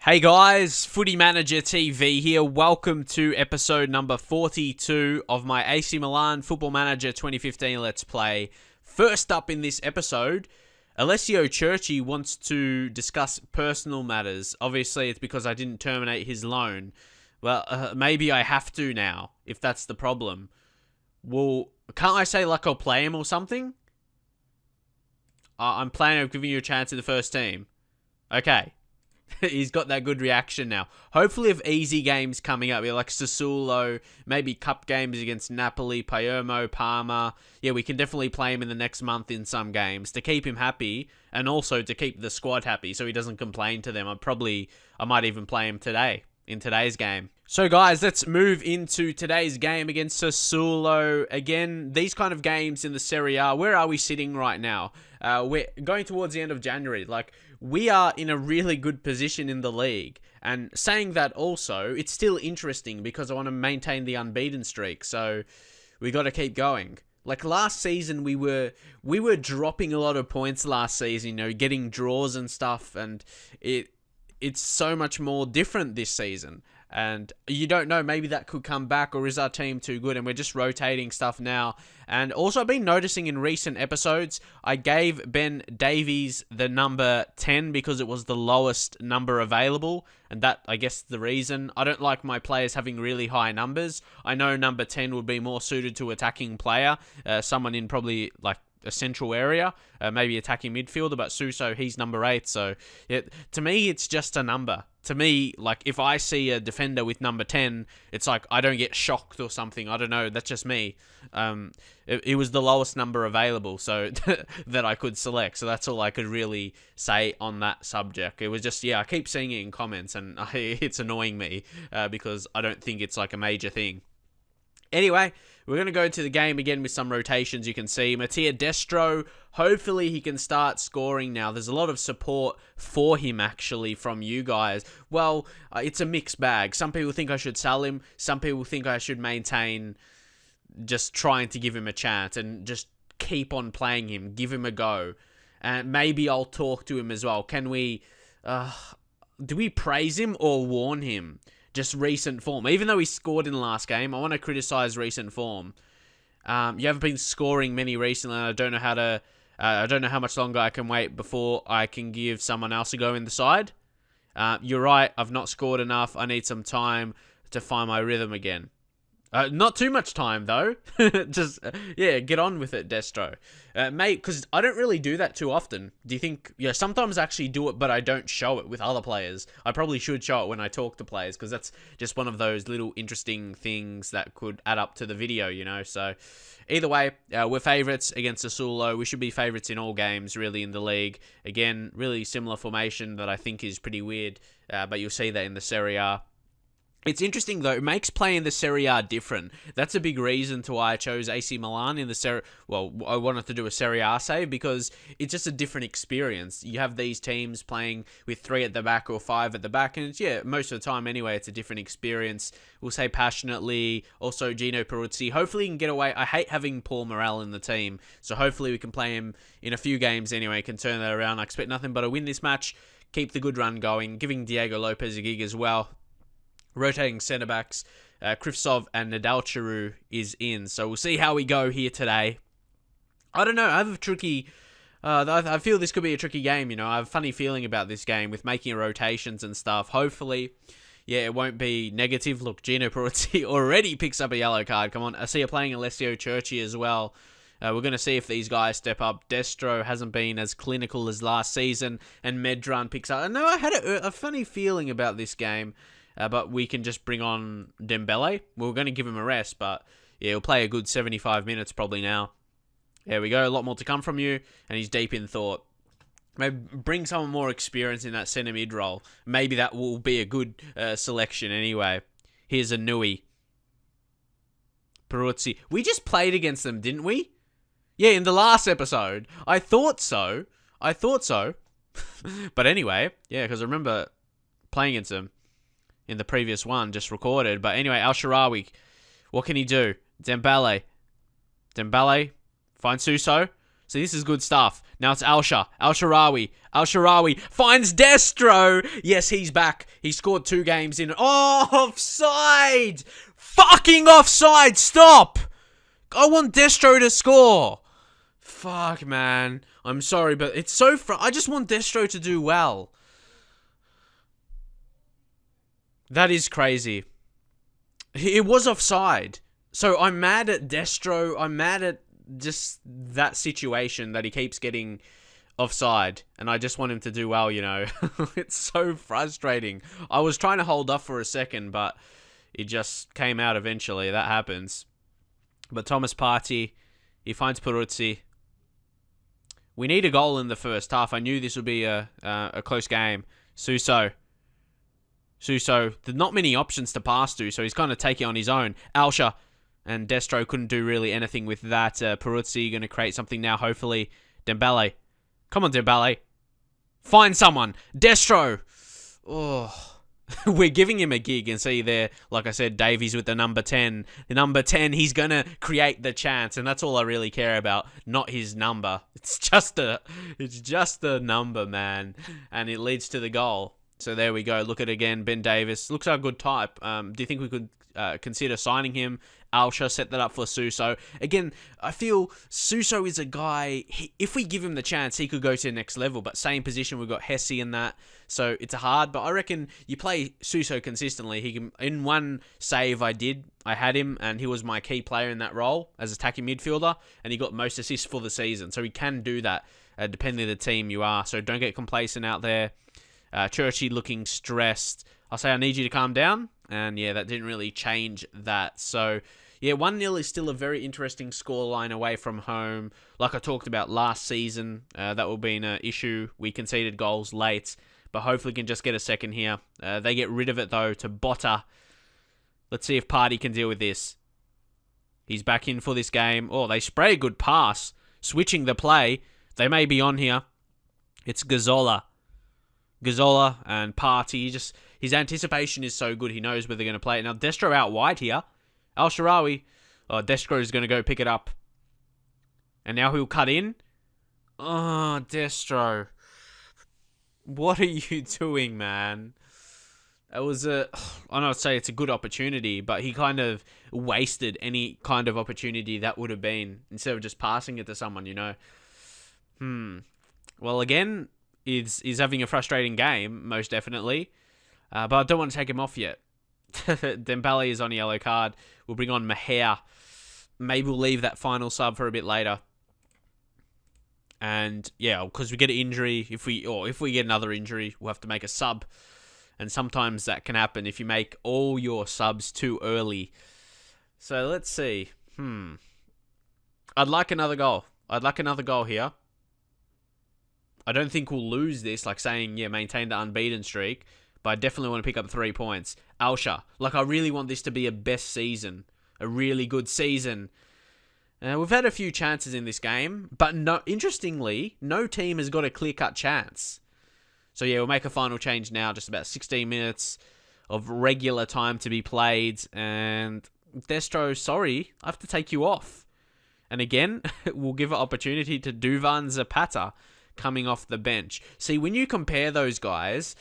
Hey guys, Footy Manager TV here. Welcome to episode number 42 of my AC Milan Football Manager 2015 Let's Play. First up in this episode, Alessio Churchy wants to discuss personal matters. Obviously, it's because I didn't terminate his loan. Well, maybe I have to now, if that's the problem. Well, can't I say like I'll play him or something? I'm planning on giving you a chance in the first team. Okay. He's got that good reaction now. Hopefully if easy games coming up, like Sassuolo, maybe cup games against Napoli, Palermo, Parma. Yeah, we can definitely play him in the next month in some games to keep him happy and also to keep the squad happy so he doesn't complain to them. I might even play him today, in today's game. So guys, let's move into today's game against Sassuolo. Again, these kind of games in the Serie A, where are we sitting right now? We're going towards the end of January. Like, we are in a really good position in the league. And saying that also, it's still interesting because I want to maintain the unbeaten streak. So we got to keep going. Like last season, we were dropping a lot of points last season, getting draws and stuff. And it's so much more different this season. And you don't know, maybe that could come back, or is our team too good? And we're just rotating stuff now. And also I've been noticing in recent episodes, I gave Ben Davies the number 10 because it was the lowest number available. And that, I guess, the reason. I don't like my players having really high numbers. I know number 10 would be more suited to attacking player. Someone in probably like a central area, maybe attacking midfielder, but Suso, he's number 8. So to me, it's just a number. To me, like, if I see a defender with number 10, it's like I don't get shocked or something. I don't know. That's just me. It was the lowest number available, so that I could select. So that's all I could really say on that subject. It was just, I keep seeing it in comments, and it's annoying me because I don't think it's like a major thing. Anyway, we're going to go to the game again with some rotations. You can see Mattia Destro, hopefully he can start scoring now. There's a lot of support for him, actually, from you guys. Well, it's a mixed bag. Some people think I should sell him. Some people think I should maintain just trying to give him a chance and just keep on playing him, give him a go. And maybe I'll talk to him as well. Can we... do we praise him or warn him? Just recent form. Even though he scored in the last game, I want to criticize recent form. You haven't been scoring many recently, and I don't know how to... I don't know how much longer I can wait before I can give someone else a go in the side. You're right, I've not scored enough. I need some time to find my rhythm again. Not too much time, though. Just, get on with it, Destro. Mate, because I don't really do that too often. Do you think... Yeah, sometimes I actually do it, but I don't show it with other players. I probably should show it when I talk to players, because that's just one of those little interesting things that could add up to the video, So, either way, we're favourites against Sassuolo. We should be favourites in all games, really, in the league. Again, really similar formation that I think is pretty weird, but you'll see that in the Serie A. It's interesting, though. It makes playing the Serie A different. That's a big reason to why I chose AC Milan in the Serie... Well, I wanted to do a Serie A save because it's just a different experience. You have these teams playing with 3 at the back or 5 at the back, and it's, most of the time anyway, it's a different experience. We'll say passionately. Also, Gino Peruzzi. Hopefully he can get away. I hate having Paul Morel in the team, so hopefully we can play him in a few games anyway, can turn that around. I expect nothing but a win this match, keep the good run going, giving Diego Lopez a gig as well. Rotating centre-backs, Krivtsov and Nadalchiru is in. So we'll see how we go here today. I don't know. I have a tricky... I feel this could be a tricky game, I have a funny feeling about this game with making rotations and stuff. Hopefully, it won't be negative. Look, Gino Peruzzi already picks up a yellow card. Come on. I see you're playing Alessio Churchy as well. We're going to see if these guys step up. Destro hasn't been as clinical as last season, and Medran picks up... No, I had a funny feeling about this game. But we can just bring on Dembele. We were going to give him a rest, but he'll play a good 75 minutes probably now. There we go. A lot more to come from you, and he's deep in thought. Maybe bring someone more experience in that centre mid role. Maybe that will be a good selection anyway. Here's a Nui. Peruzzi. We just played against them, didn't we? Yeah, in the last episode. I thought so. But anyway, because I remember playing against them in the previous one, just recorded. But anyway, Al-Sharawi, what can he do? Dembele, find Suso. So this is good stuff. Now it's Al-Sharawi. Al-Sharawi finds Destro. Yes, he's back. He scored 2 games in. Oh, offside! Fucking offside! Stop! I want Destro to score. Fuck, man. I'm sorry, but it's so I just want Destro to do well. That is crazy. It was offside. So I'm mad at Destro. I'm mad at just that situation that he keeps getting offside. And I just want him to do well, you know. It's so frustrating. I was trying to hold up for a second, but it just came out eventually. That happens. But Thomas Partey, he finds Peruzzi. We need a goal in the first half. I knew this would be a close game. Suso. There's not many options to pass to, so he's kind of taking on his own. Alsha. And Destro couldn't do really anything with that. Peruzzi going to create something now, hopefully. Dembele. Come on, Dembele. Find someone. Destro. Oh. We're giving him a gig, and see there, like I said, Davies with the number 10. The number 10, he's going to create the chance, and that's all I really care about, not his number. It's just a number, man, and it leads to the goal. So there we go. Look at it again, Ben Davis. Looks like a good type. Do you think we could consider signing him? Alsha set that up for Suso. Again, I feel Suso is a guy, if we give him the chance, he could go to the next level. But same position, we've got Hesse in that. So it's hard, but I reckon you play Suso consistently. He can. In one save I had him, and he was my key player in that role as attacking midfielder, and he got most assists for the season. So he can do that, depending on the team you are. So don't get complacent out there. Churchy looking stressed. I'll say I need you to calm down. And yeah, that didn't really change that. So yeah, 1-0 is still a very interesting scoreline away from home. Like I talked about last season, that will be an issue. We conceded goals late, but hopefully can just get a second here. They get rid of it though to Botta. Let's see if Partey can deal with this. He's back in for this game. Oh, they spray a good pass. Switching the play. They may be on here. It's Gazzola and Partey. His anticipation is so good. He knows where they're going to play it. Now, Destro out wide here. Al-Sharawi. Oh, Destro is going to go pick it up. And now he'll cut in. Oh, Destro. What are you doing, man? It was I don't know, say it's a good opportunity, but he kind of wasted any kind of opportunity that would have been, instead of just passing it to someone, you know. Well, again, he's having a frustrating game, most definitely. But I don't want to take him off yet. Dembele is on a yellow card. We'll bring on Maher. Maybe we'll leave that final sub for a bit later. And yeah, because we get an injury, if we get another injury, we'll have to make a sub. And sometimes that can happen if you make all your subs too early. So let's see. I'd like another goal. Here. I don't think we'll lose this, like saying, yeah, maintain the unbeaten streak. But I definitely want to pick up 3 points. Alsha. Like, I really want this to be a best season. A really good season. We've had a few chances in this game. But interestingly, no team has got a clear-cut chance. So yeah, we'll make a final change now. Just about 16 minutes of regular time to be played. And Destro, sorry, I have to take you off. And again, we'll give an opportunity to Duvan Zapata coming off the bench. See, when you compare those guys,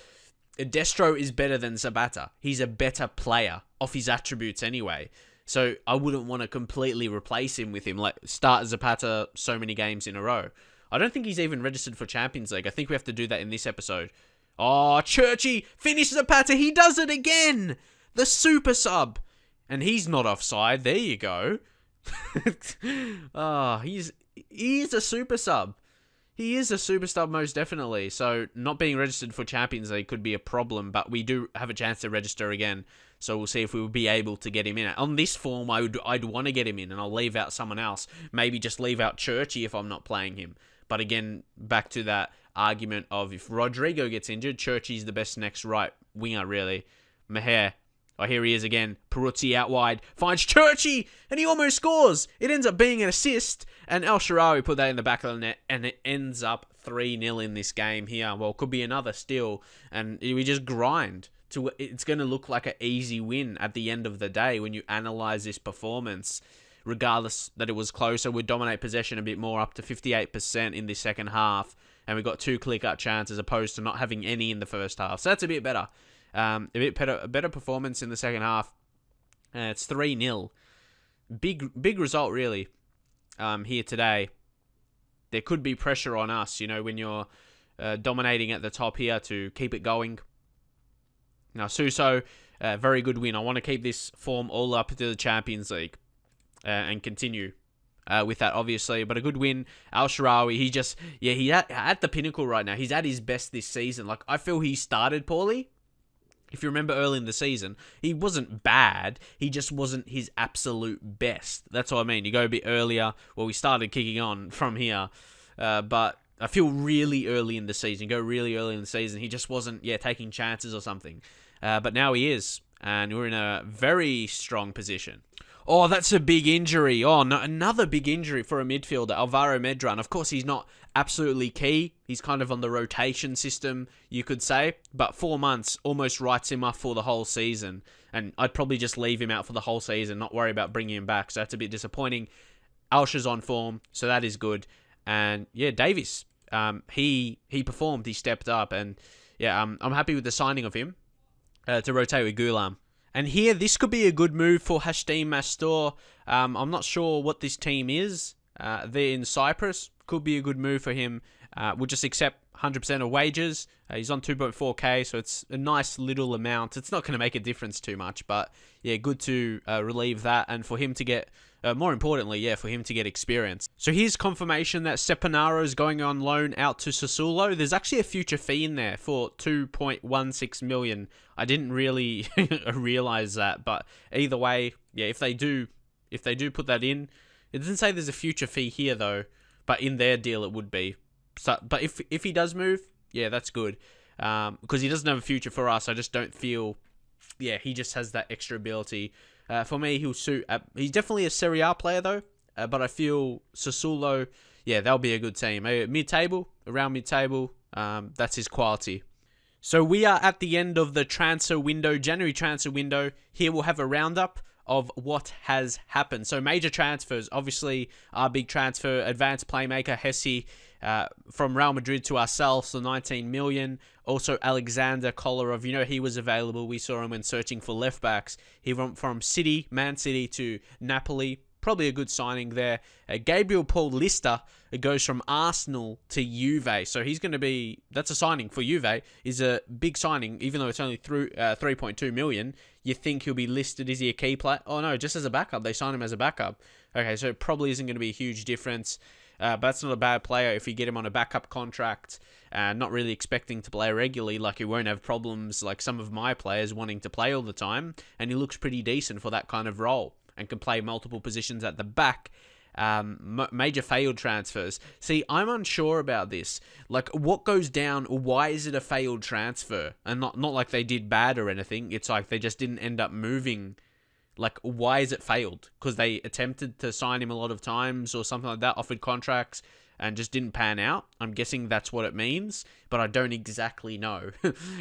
Destro is better than Zapata. He's a better player off his attributes anyway. So I wouldn't want to completely replace him with him. Like, start Zapata so many games in a row. I don't think he's even registered for Champions League. I think we have to do that in this episode. Oh, Churchy finishes Zapata. He does it again. The super sub. And he's not offside. There you go. He's a super sub. He is a super sub, most definitely. So not being registered for Champions League could be a problem, but we do have a chance to register again. So we'll see if we will be able to get him in. On this form, I'd want to get him in, and I'll leave out someone else. Maybe just leave out Churchy if I'm not playing him. But again, back to that argument of if Rodrigo gets injured, Churchy's the best next right winger, really. Maher. Oh, here he is again. Peruzzi out wide. Finds Churchy, and he almost scores. It ends up being an assist, and El-Shaarawy put that in the back of the net, and it ends up 3-0 in this game here. Well, it could be another still, and we just grind. It's going to look like an easy win at the end of the day when you analyse this performance. regardless that it was closer. We'd dominate possession a bit more, up to 58% in the second half. And we got 2 clear-cut chances as opposed to not having any in the first half. So that's a bit better. A better performance in the second half. It's 3-0. Big result, really, here today. There could be pressure on us, when you're dominating at the top here to keep it going. Now, Suso, very good win. I want to keep this form all up to the Champions League and continue with that, obviously. But a good win. Al-Sharawi, he's at the pinnacle right now. He's at his best this season. Like, I feel he started poorly. If you remember early in the season, he wasn't bad. He just wasn't his absolute best. That's what I mean. You go a bit earlier. Well, we started kicking on from here. But I feel really early in the season. Go really early in the season. He just wasn't, taking chances or something. But now he is. And we're in a very strong position. Oh, that's a big injury. Oh, no, another big injury for a midfielder, Alvaro Medran. Of course, he's not absolutely key. He's kind of on the rotation system, you could say. But 4 months almost writes him off for the whole season. And I'd probably just leave him out for the whole season, not worry about bringing him back. So that's a bit disappointing. Alsha's on form, so that is good. And, Davies, he performed. He stepped up. And, I'm happy with the signing of him to rotate with Gulam. And here, this could be a good move for Hashim Mastor. I'm not sure what this team is. They're in Cyprus. Could be a good move for him. We'll just accept 100% of wages. He's on 2.4k, so it's a nice little amount. It's not going to make a difference too much, but good to relieve that. And for him to get, more importantly, for him to get experience. So here's confirmation that Sepanaro is going on loan out to Sassuolo. There's actually a future fee in there for 2.16 million. I didn't really realize that, but either way, if they do put that in, it doesn't say there's a future fee here though, but in their deal it would be. So, but if he does move, that's good, because he doesn't have a future for us. I just don't feel, he just has that extra ability. For me, he'll suit. He's definitely a Serie A player though, but I feel Sassuolo, they'll be a good team. Around mid-table, that's his quality. So we are at the end of the transfer window, January transfer window. Here we'll have a roundup of what has happened. So major transfers, obviously our big transfer, advanced playmaker Hesse from Real Madrid to ourselves for 19 million. Also Alexander Kolarov, he was available. We saw him when searching for left backs. He went from Man City to Napoli. Probably a good signing there. Gabriel Paul Lister goes from Arsenal to Juve. So he's going to be, that's a signing for Juve. Is a big signing, even though it's only through 3.2 million. You think he'll be listed, is he a key player? Oh no, just as a backup. They signed him as a backup. Okay, so it probably isn't going to be a huge difference. But that's not a bad player if you get him on a backup contract, not really expecting to play regularly. Like, he won't have problems like some of my players wanting to play all the time. And he looks pretty decent for that kind of role and can play multiple positions at the back. Major failed transfers. See, I'm unsure about this. Like, what goes down? Why is it a failed transfer? And not like they did bad or anything. It's like they just didn't end up moving. Like, why is it failed? Because they attempted to sign him a lot of times or something like that, offered contracts, and just didn't pan out. I'm guessing that's what it means, but I don't exactly know.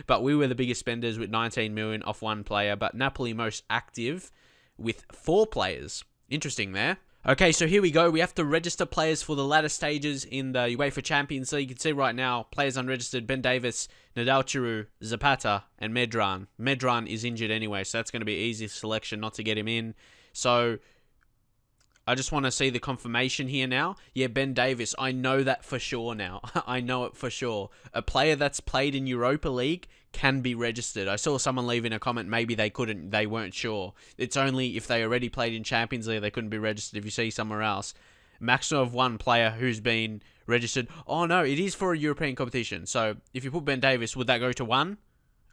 But we were the biggest spenders with 19 million off one player, but Napoli most active with 4 players. Interesting there. Okay, so here we go. We have to register players for the latter stages in the UEFA Champions League. You can see right now, players unregistered: Ben Davis, Nadalchuru, Zapata, and Medran. Medran is injured anyway, so that's going to be an easy selection not to get him in. So I just want to see the confirmation here now. Ben Davis, I know that for sure now. I know it for sure. A player that's played in Europa League can be registered. I saw someone leave in a comment, maybe they couldn't, they weren't sure. It's only if they already played in Champions League, they couldn't be registered if you see somewhere else. Maximum of one player who's been registered. Oh no, it is for a European competition. So if you put Ben Davis, would that go to 1?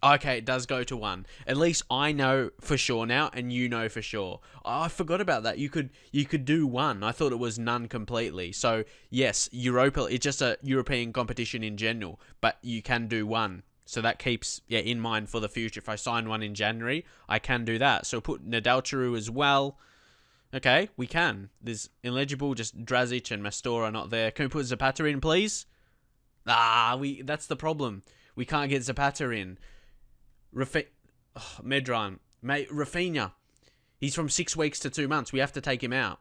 Okay, it does go to 1. At least I know for sure now, and you know for sure. Oh, I forgot about that. You could do 1. I thought it was none completely. So yes, Europa, it's just a European competition in general, but you can do 1. So that keeps in mind for the future. If I sign one in January, I can do that. So put Nadalchuru as well. Okay, we can. There's ineligible, just Drazic and Mastor are not there. Can we put Zapata in, please? That's the problem. We can't get Zapata in. Medran. Rafinha. He's from 6 weeks to 2 months. We have to take him out.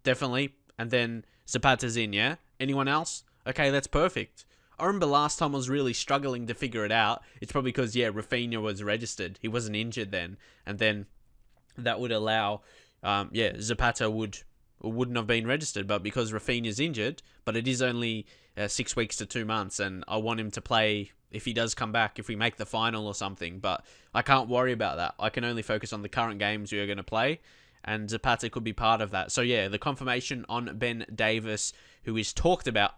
definitely. And then Zapata's in, yeah? Anyone else? Okay, that's perfect. I remember last time I was really struggling to figure it out. It's probably because, Rafinha was registered. He wasn't injured then. And then that would allow, Zapata wouldn't have been registered. But because Rafinha's injured, but it is only 6 weeks to 2 months, and I want him to play if he does come back, if we make the final or something. But I can't worry about that. I can only focus on the current games we are going to play, and Zapata could be part of that. So the confirmation on Ben Davis, who is talked about,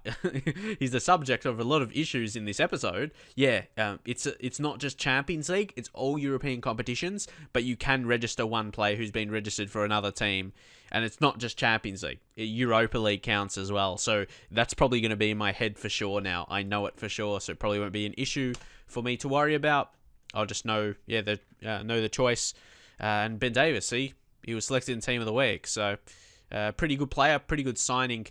he's the subject of a lot of issues in this episode. It's not just Champions League, it's all European competitions, but you can register one player who's been registered for another team, and it's not just Champions League. Europa League counts as well, so that's probably going to be in my head for sure now. I know it for sure, so it probably won't be an issue for me to worry about. I'll just know the choice. And Ben Davis, see, he was selected in Team of the Week, so pretty good player, pretty good signing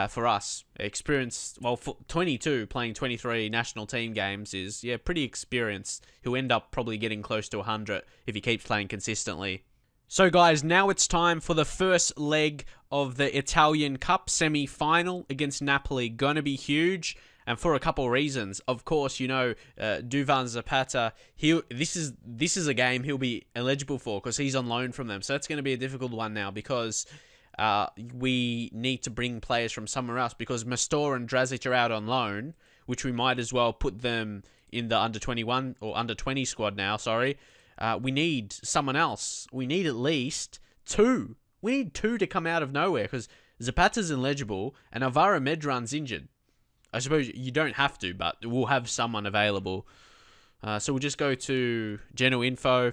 for us. Experienced, for 22, playing 23 national team games is, pretty experienced. He'll end up probably getting close to 100 if he keeps playing consistently. So guys, now it's time for the first leg of the Italian Cup semi-final against Napoli. Gonna be huge, and for a couple of reasons. Of course, Duvan Zapata, this is a game he'll be eligible for because he's on loan from them. So that's going to be a difficult one now because we need to bring players from somewhere else because Mastor and Drazic are out on loan, which we might as well put them in the under-21 or under-20 squad now, sorry. We need someone else. We need at least 2. We need 2 to come out of nowhere because Zapata's ineligible and Alvaro Medran's injured. I suppose you don't have to, but we'll have someone available. So we'll just go to general info,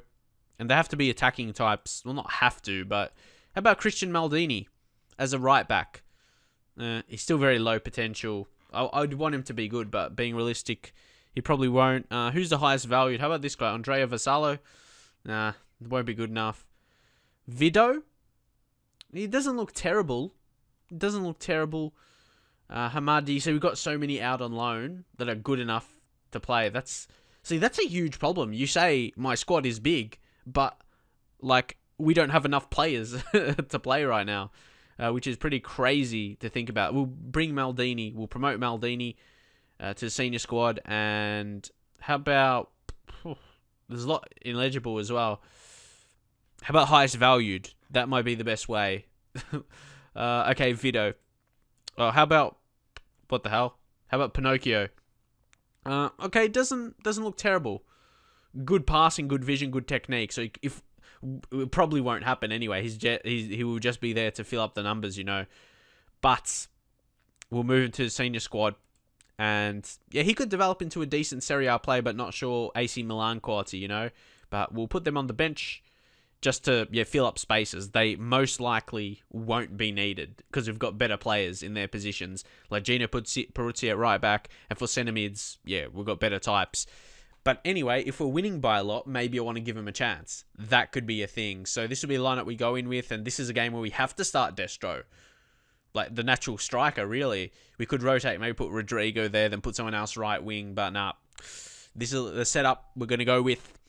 and they have to be attacking types. Well, not have to, but how about Christian Maldini as a right back? He's still very low potential. I'd want him to be good, but being realistic, he probably won't. Who's the highest valued? How about this guy, Andrea Vassallo? Nah, it won't be good enough. Vido? He doesn't look terrible. Hamadi, so we've got so many out on loan that are good enough to play. That's a huge problem. You say my squad is big, but we don't have enough players to play right now, which is pretty crazy to think about. We'll promote Maldini to the senior squad, and how about there's a lot ineligible as well. How about highest valued? That might be the best way. Okay, Vido. How about what the hell? How about Pinocchio? Okay, doesn't look terrible. Good passing, good vision, good technique. So it probably won't happen anyway. He will just be there to fill up the numbers, But we'll move him to the senior squad, and he could develop into a decent Serie A player, but not sure AC Milan quality, But we'll put them on the bench just to fill up spaces. They most likely won't be needed because we've got better players in their positions. Like Gino Peruzzi at right back, and for centre mids, we've got better types. But anyway, if we're winning by a lot, maybe I want to give him a chance. That could be a thing. So this will be a lineup we go in with, and this is a game where we have to start Destro. Like the natural striker, really. We could rotate, maybe put Rodrigo there, then put someone else right wing, but nah. This is the setup we're going to go with.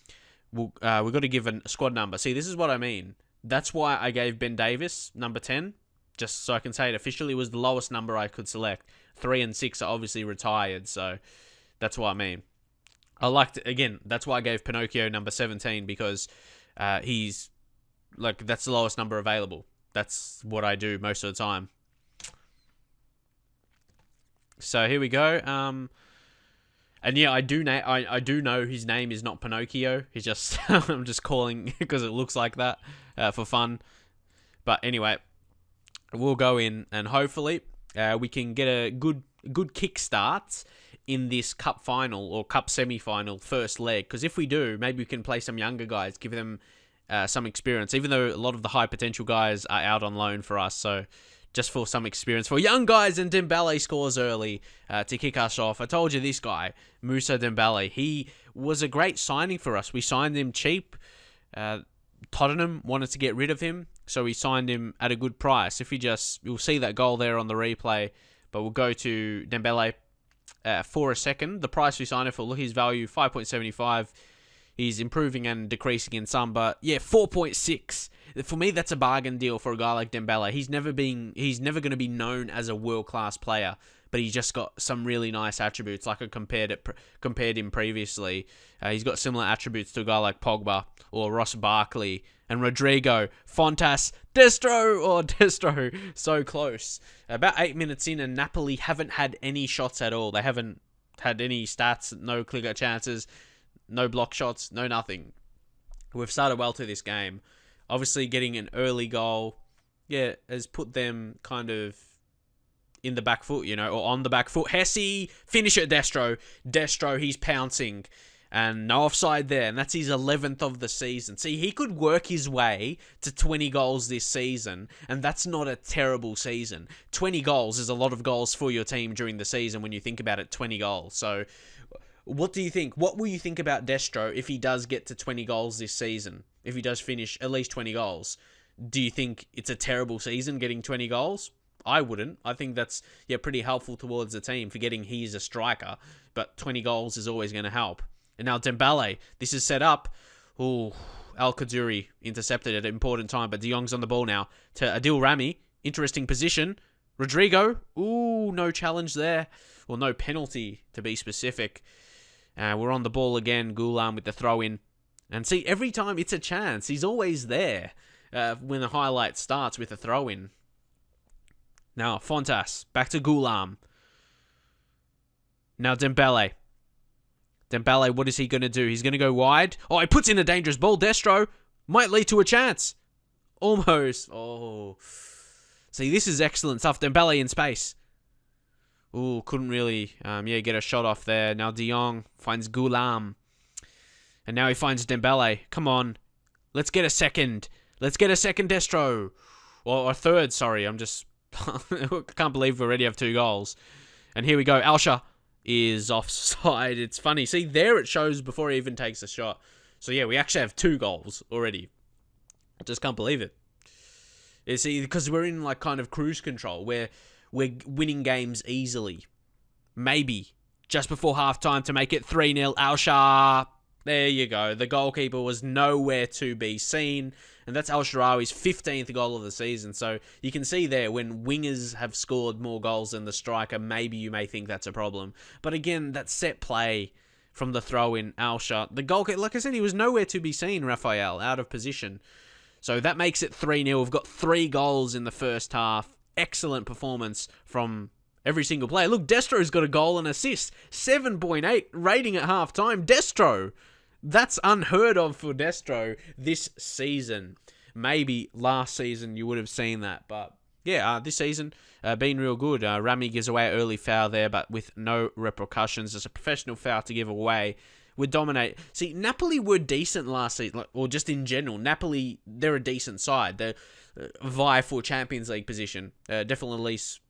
We've got to give a squad number. See, this is what I mean. That's why I gave Ben Davis number 10, just so I can say it officially, was the lowest number I could select. 3 and 6 are obviously retired, so that's what I mean. That's why I gave Pinocchio number 17, because he's, that's the lowest number available. That's what I do most of the time. So here we go. And I do know his name is not Pinocchio. He's just I'm just calling because it looks like that for fun. But anyway, we'll go in and hopefully we can get a good kickstart in this cup final or cup semi-final first leg. Because if we do, maybe we can play some younger guys, give them some experience. Even though a lot of the high potential guys are out on loan for us, so just for some experience for young guys. And Dembele scores early to kick us off. I told you this guy, Moussa Dembele, he was a great signing for us. We signed him cheap. Tottenham wanted to get rid of him, so we signed him at a good price. You'll see that goal there on the replay, but we'll go to Dembele for a second. The price we signed him for, look, his value, 5.75. He's improving and decreasing in some, but 4.6. For me, that's a bargain deal for a guy like Dembele. He's never going to be known as a world-class player, but he's just got some really nice attributes. Like I compared him previously. He's got similar attributes to a guy like Pogba or Ross Barkley and Rodrigo, Fontas, Destro, so close. About 8 minutes in, and Napoli haven't had any shots at all. They haven't had any stats, no clear chances, no block shots, no nothing. We've started well to this game. Obviously, getting an early goal, has put them kind of in the back foot, or on the back foot. Hesse, finish it, Destro. Destro, he's pouncing. And no offside there, and that's his 11th of the season. See, he could work his way to 20 goals this season, and that's not a terrible season. 20 goals is a lot of goals for your team during the season when you think about it, 20 goals. So, what do you think? What will you think about Destro if he does get to 20 goals this season? If he does finish at least 20 goals? Do you think it's a terrible season getting 20 goals? I wouldn't. I think that's pretty helpful towards the team, forgetting he's a striker, but 20 goals is always going to help. And now Dembele, this is set up. Ooh, Al-Kaduri intercepted at an important time, but De Jong's on the ball now to Adil Rami. Interesting position. Rodrigo, ooh, no challenge there. Well, no penalty to be specific. We're on the ball again, Goulam with the throw-in. And see, every time it's a chance. He's always there when the highlight starts with a throw-in. Now, Fontas, back to Goulam. Now Dembele. Dembele, what is he going to do? He's going to go wide. Oh, he puts in a dangerous ball. Destro might lead to a chance. Almost. Oh. See, this is excellent stuff. Dembele in space. Ooh, couldn't really, get a shot off there. Now De Jong finds Goulam. And now he finds Dembele. Come on. Let's get a second. Let's get a second Destro. Or a third, sorry. I'm just... can't believe we already have 2 goals. And here we go. Alsha is offside. It's funny. See, there it shows before he even takes a shot. So, we actually have 2 goals already. I just can't believe it. You see, because we're in, kind of cruise control, where we're winning games easily. Maybe just before halftime to make it 3-0. Alsha. There you go. The goalkeeper was nowhere to be seen. And that's Al-Sharawi's 15th goal of the season. So you can see there, when wingers have scored more goals than the striker, maybe you may think that's a problem. But again, that set play from the throw-in, Alsha. The goalkeeper, like I said, he was nowhere to be seen, Raphael, out of position. So that makes it 3-0. We've got 3 goals in the first half. Excellent performance from every single player. Look, Destro's got a goal and assist. 7.8 rating at half-time. Destro. That's unheard of for Destro this season. Maybe last season you would have seen that. But this season, been real good. Rami gives away an early foul there, but with no repercussions. It's a professional foul to give away. Would dominate. See, Napoli were decent last season, or just in general. Napoli, they're a decent side. They're vie for Champions League position. Definitely at least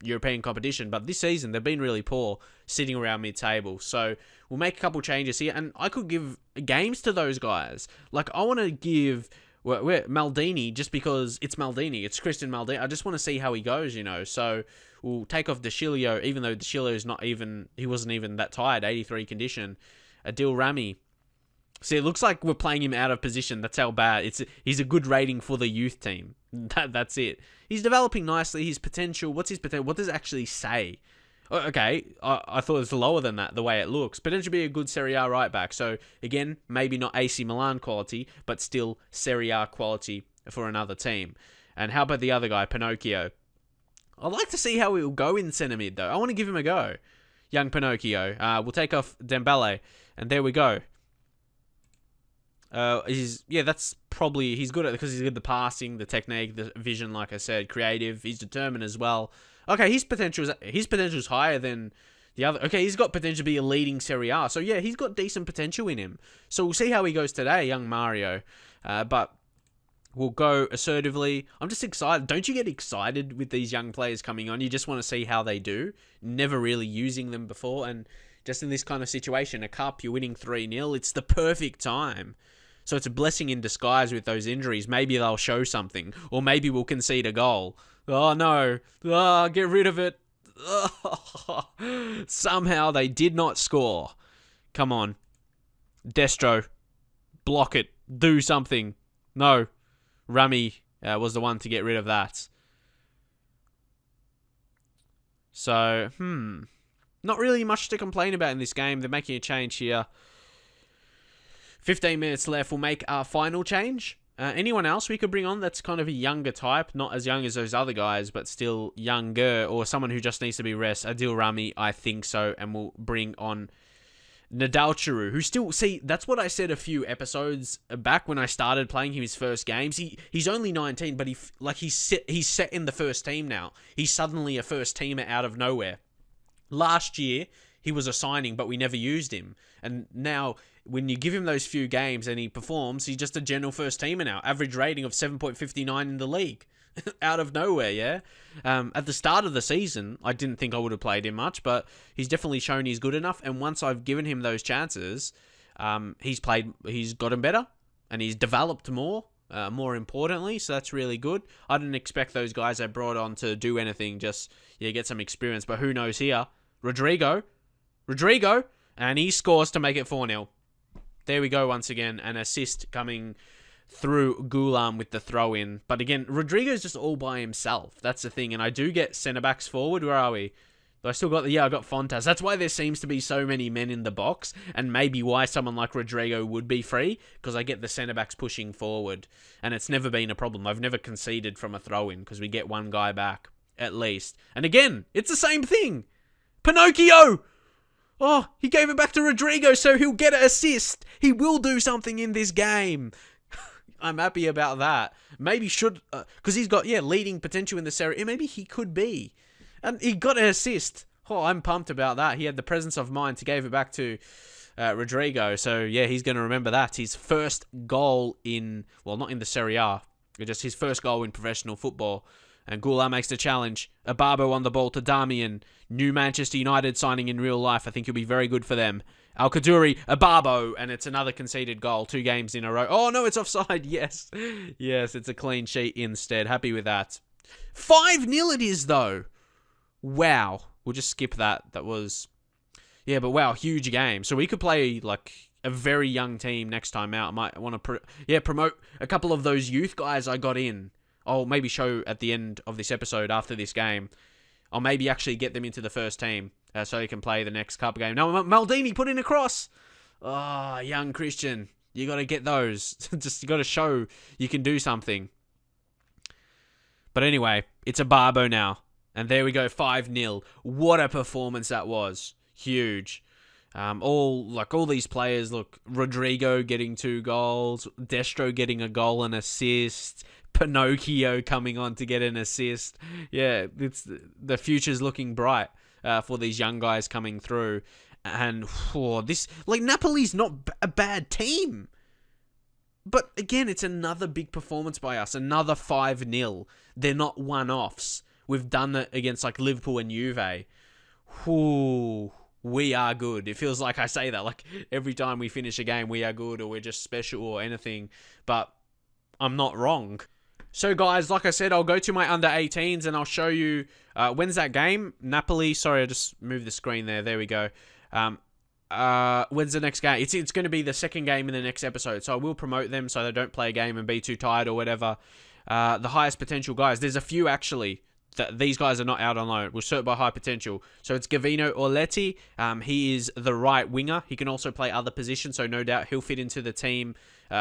European competition. But this season, they've been really poor, sitting around mid-table. So we'll make a couple changes here, and I could give games to those guys. I want to give Maldini, just because it's Maldini. It's Christian Maldini. I just want to see how he goes, So we'll take off De Chilio, even though De Chilio he wasn't even that tired, 83 condition. Adil Rami. See, it looks like we're playing him out of position. That's how bad. He's a good rating for the youth team. That's it. He's developing nicely. His potential. What's his potential? What does it actually say? Okay, I thought it was lower than that, the way it looks. Potentially to be a good Serie A right back. So, again, maybe not AC Milan quality, but still Serie A quality for another team. And how about the other guy, Pinocchio? I'd like to see how he will go in centre mid, though. I want to give him a go. Young Pinocchio. We'll take off Dembele. And there we go. That's probably, he's good at it because he's good at the passing, the technique, the vision, like I said, creative. He's determined as well. Okay, his potential is higher than the other. Okay, he's got potential to be a leading Serie A. So he's got decent potential in him. So we'll see how he goes today, young Mario. But we'll go assertively. I'm just excited. Don't you get excited with these young players coming on? You just want to see how they do. Never really using them before, and just in this kind of situation, a cup, you're winning 3-0. It's the perfect time. So it's a blessing in disguise with those injuries. Maybe they'll show something. Or maybe we'll concede a goal. Oh, no. Oh, get rid of it. Oh. Somehow they did not score. Come on. Destro. Block it. Do something. No. Rami was the one to get rid of that. So, not really much to complain about in this game. They're making a change here. 15 minutes left. We'll make our final change. Anyone else we could bring on that's kind of a younger type? Not as young as those other guys, but still younger. Or someone who just needs to be rest. Adil Rami, I think so. And we'll bring on Nadalchuru, who still... See, that's what I said a few episodes back when I started playing him his first games. He's only 19, but he's set in the first team now. He's suddenly a first teamer out of nowhere. Last year, he was a signing, but we never used him. And now, when you give him those few games and he performs, he's just a general first teamer now. Average rating of 7.59 in the league. Out of nowhere, yeah? At the start of the season, I didn't think I would have played him much, but he's definitely shown he's good enough. And once I've given him those chances, he's gotten better and he's developed more importantly. So that's really good. I didn't expect those guys I brought on to do anything, just get some experience. But who knows here? Rodrigo, and he scores to make it 4-0. There we go once again. An assist coming through Gulam with the throw-in. But again, Rodrigo's just all by himself. That's the thing. And I do get centre-backs forward. Where are we? I still got I got Fontas. That's why there seems to be so many men in the box. And maybe why someone like Rodrigo would be free. Because I get the centre-backs pushing forward. And it's never been a problem. I've never conceded from a throw-in. Because we get one guy back. At least. And again, it's the same thing. Pinocchio! Oh, he gave it back to Rodrigo, so he'll get an assist. He will do something in this game. I'm happy about that. Maybe should... Because he's got, leading potential in the Serie A. Maybe he could be. And he got an assist. Oh, I'm pumped about that. He had the presence of mind to give it back to Rodrigo. So, he's going to remember that. His first goal in... Well, not in the Serie A. Just his first goal in professional football. And Gula makes the challenge. Ababo on the ball to Damian. New Manchester United signing in real life. I think he'll be very good for them. Al Kaduri, Ababo, and it's another conceded goal. 2 games in a row. Oh, no, it's offside. Yes. Yes, it's a clean sheet instead. Happy with that. 5-0 it is, though. Wow. We'll just skip that. That was... Yeah, but wow, huge game. So we could play, like, a very young team next time out. I might want to promote a couple of those youth guys I got in. I'll maybe show at the end of this episode after this game. I'll maybe actually get them into the first team so they can play the next cup game. No, Maldini put in a cross. Oh, young Christian. You got to get those. Just you got to show you can do something. But anyway, it's a Barbo now. And there we go, 5-0. What a performance that was. Huge. All these players, look, Rodrigo getting 2 goals, Destro getting a goal and assist, Pinocchio coming on to get an assist. Yeah, the future's looking bright for these young guys coming through. And Napoli's not a bad team. But again, it's another big performance by us, another 5-0. They're not one-offs. We've done it against like Liverpool and Juve. We are good. It feels like I say that like every time we finish a game, we are good or we're just special or anything. But I'm not wrong. So guys, like I said, I'll go to my under 18s and I'll show you when's that game? Napoli. Sorry, I just moved the screen there. There we go. When's the next game? It's going to be the second game in the next episode. So I will promote them so they don't play a game and be too tired or whatever. The highest potential guys. There's a few actually. These guys are not out on loan. We're cert by high potential. So it's Gavino Orletti. He is the right winger. He can also play other positions. So no doubt he'll fit into the team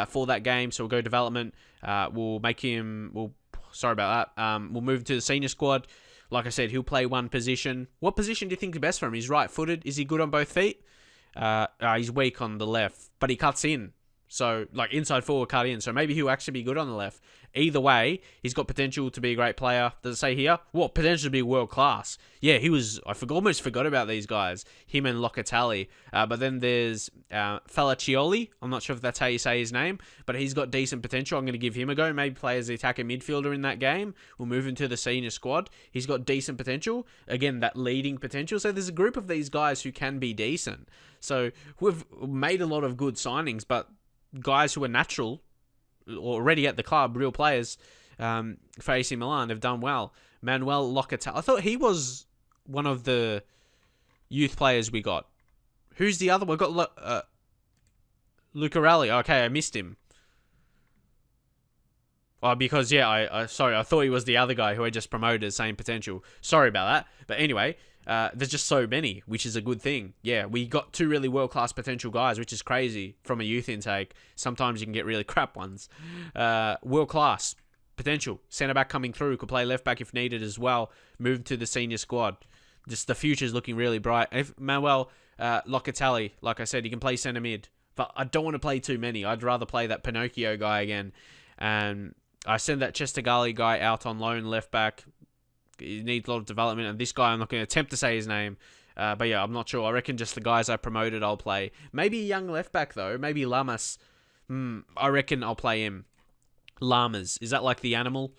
for that game. So we'll go development. We'll make him... Sorry about that. We'll move to the senior squad. Like I said, he'll play one position. What position do you think is best for him? He's right-footed. Is he good on both feet? He's weak on the left. But he cuts in. So, like, inside forward cut in. So maybe he'll actually be good on the left. Either way, he's got potential to be a great player. Does it say here? What? Potential to be world class. Yeah, he was... almost forgot about these guys. Him and Locatelli. But then there's Falaccioli. I'm not sure if that's how you say his name. But he's got decent potential. I'm going to give him a go. Maybe play as the attacking midfielder in that game. We'll move into the senior squad. He's got decent potential. Again, that leading potential. So there's a group of these guys who can be decent. So we've made a lot of good signings. But guys who are natural... already at the club, real players for AC Milan have done well. Manuel Locatelli. I thought he was one of the youth players we got. Who's the other one? We've got... uh, Lucarelli. Okay, I missed him. Oh, because yeah, sorry, I thought he was the other guy who I just promoted, same potential. Sorry about that. But anyway, there's just so many, which is a good thing. Yeah, we got two really world class potential guys, which is crazy from a youth intake. Sometimes you can get really crap ones. World class potential centre back coming through, could play left back if needed as well. Move to the senior squad. Just the future's looking really bright. If Manuel Locatelli, like I said, he can play centre mid, but I don't want to play too many. I'd rather play that Pinocchio guy again. And I send that Chester Gully guy out on loan left back. He needs a lot of development. And this guy, I'm not going to attempt to say his name. But yeah, I'm not sure. I reckon just the guys I promoted, I'll play. Maybe a young left back, though. Maybe Lamas. I reckon I'll play him. Llamas. Is that like the animal?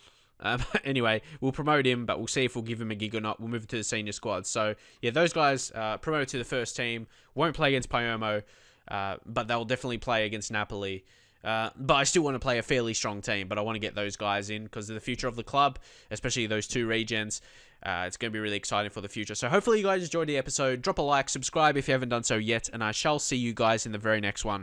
Anyway, we'll promote him, but we'll see if we'll give him a gig or not. We'll move to the senior squad. So, yeah, those guys promoted to the first team. Won't play against Palermo, but they'll definitely play against Napoli. But I still want to play a fairly strong team, but I want to get those guys in because of the future of the club, especially those two regens. It's going to be really exciting for the future. So hopefully you guys enjoyed the episode. Drop a like, subscribe if you haven't done so yet, and I shall see you guys in the very next one.